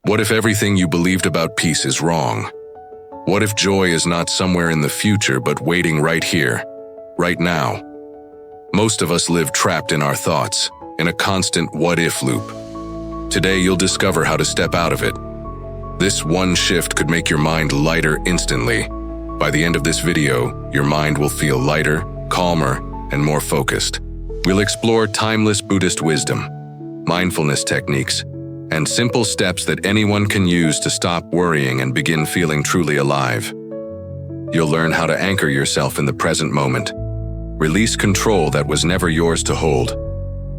What if everything you believed about peace is wrong? What if joy is not somewhere in the future but waiting right here, right now? Most of us live trapped in our thoughts, in a constant what-if loop. Today you'll discover how to step out of it. This one shift could make your mind lighter instantly. By the end of this video, your mind will feel lighter, calmer, and more focused. We'll explore timeless Buddhist wisdom, mindfulness techniques, and simple steps that anyone can use to stop worrying and begin feeling truly alive. You'll learn how to anchor yourself in the present moment, release control that was never yours to hold,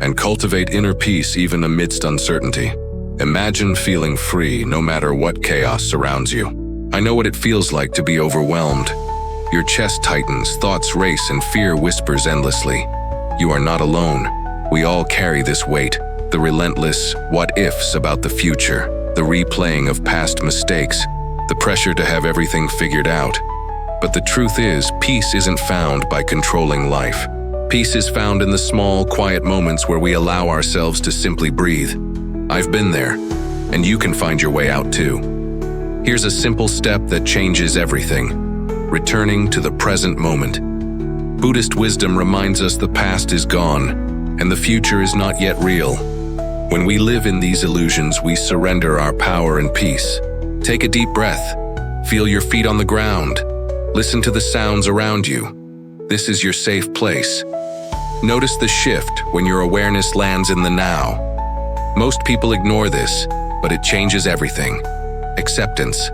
and cultivate inner peace even amidst uncertainty. Imagine feeling free no matter what chaos surrounds you. I know what it feels like to be overwhelmed. Your chest tightens, thoughts race, and fear whispers endlessly. You are not alone. We all carry this weight. The relentless what-ifs about the future, the replaying of past mistakes, the pressure to have everything figured out. But the truth is, peace isn't found by controlling life. Peace is found in the small, quiet moments where we allow ourselves to simply breathe. I've been there, and you can find your way out too. Here's a simple step that changes everything: returning to the present moment. Buddhist wisdom reminds us the past is gone, and the future is not yet real. When we live in these illusions, we surrender our power and peace. Take a deep breath. Feel your feet on the ground. Listen to the sounds around you. This is your safe place. Notice the shift when your awareness lands in the now. Most people ignore this, but it changes everything. Acceptance.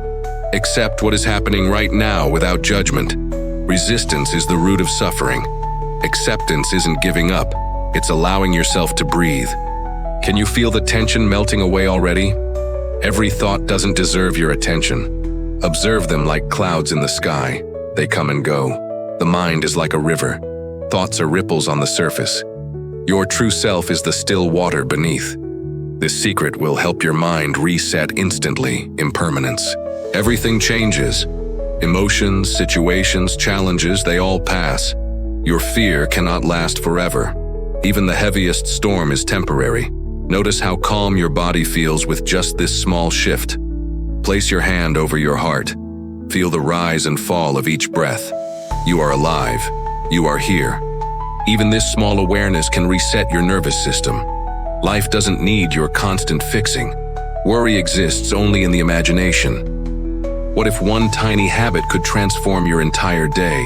Accept what is happening right now without judgment. Resistance is the root of suffering. Acceptance isn't giving up, it's allowing yourself to breathe. Can you feel the tension melting away already? Every thought doesn't deserve your attention. Observe them like clouds in the sky. They come and go. The mind is like a river. Thoughts are ripples on the surface. Your true self is the still water beneath. This secret will help your mind reset instantly. Impermanence. Everything changes. Emotions, situations, challenges, they all pass. Your fear cannot last forever. Even the heaviest storm is temporary. Notice how calm your body feels with just this small shift. Place your hand over your heart. Feel the rise and fall of each breath. You are alive. You are here. Even this small awareness can reset your nervous system. Life doesn't need your constant fixing. Worry exists only in the imagination. What if one tiny habit could transform your entire day?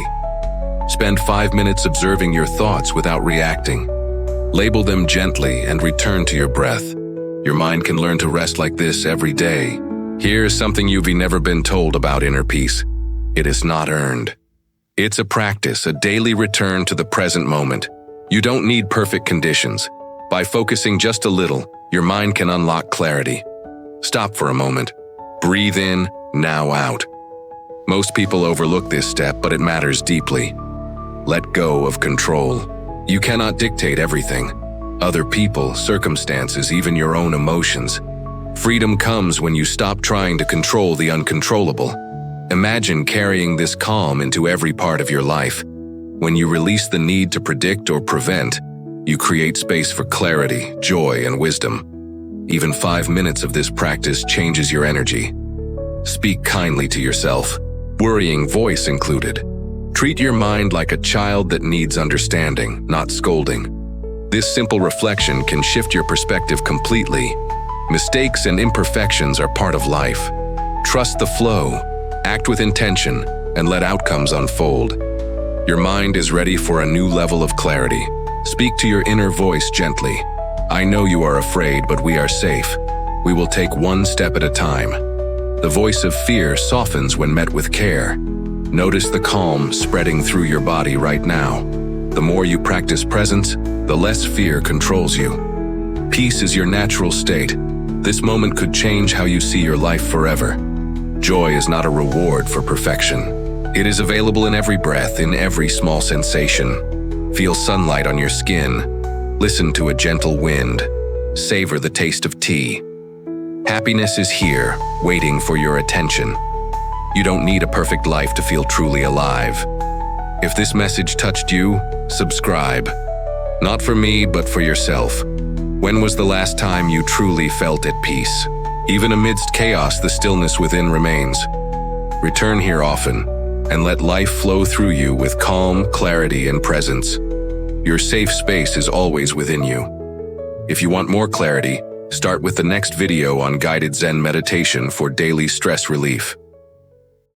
Spend 5 minutes observing your thoughts without reacting. Label them gently and return to your breath. Your mind can learn to rest like this every day. Here's something you've never been told about inner peace. It is not earned. It's a practice, a daily return to the present moment. You don't need perfect conditions. By focusing just a little, your mind can unlock clarity. Stop for a moment. Breathe in, now out. Most people overlook this step, but it matters deeply. Let go of control. You cannot dictate everything. Other people, circumstances, even your own emotions. Freedom comes when you stop trying to control the uncontrollable. Imagine carrying this calm into every part of your life. When you release the need to predict or prevent, you create space for clarity, joy, and wisdom. Even 5 minutes of this practice changes your energy. Speak kindly to yourself, worrying voice included. Treat your mind like a child that needs understanding, not scolding. This simple reflection can shift your perspective completely. Mistakes and imperfections are part of life. Trust the flow, act with intention, and let outcomes unfold. Your mind is ready for a new level of clarity. Speak to your inner voice gently. I know you are afraid, but we are safe. We will take one step at a time. The voice of fear softens when met with care. Notice the calm spreading through your body right now. The more you practice presence, the less fear controls you. Peace is your natural state. This moment could change how you see your life forever. Joy is not a reward for perfection. It is available in every breath, in every small sensation. Feel sunlight on your skin. Listen to a gentle wind. Savor the taste of tea. Happiness is here, waiting for your attention. You don't need a perfect life to feel truly alive. If this message touched you, subscribe. Not for me, but for yourself. When was the last time you truly felt at peace? Even amidst chaos, the stillness within remains. Return here often, and let life flow through you with calm, clarity, and presence. Your safe space is always within you. If you want more clarity, start with the next video on guided Zen meditation for daily stress relief.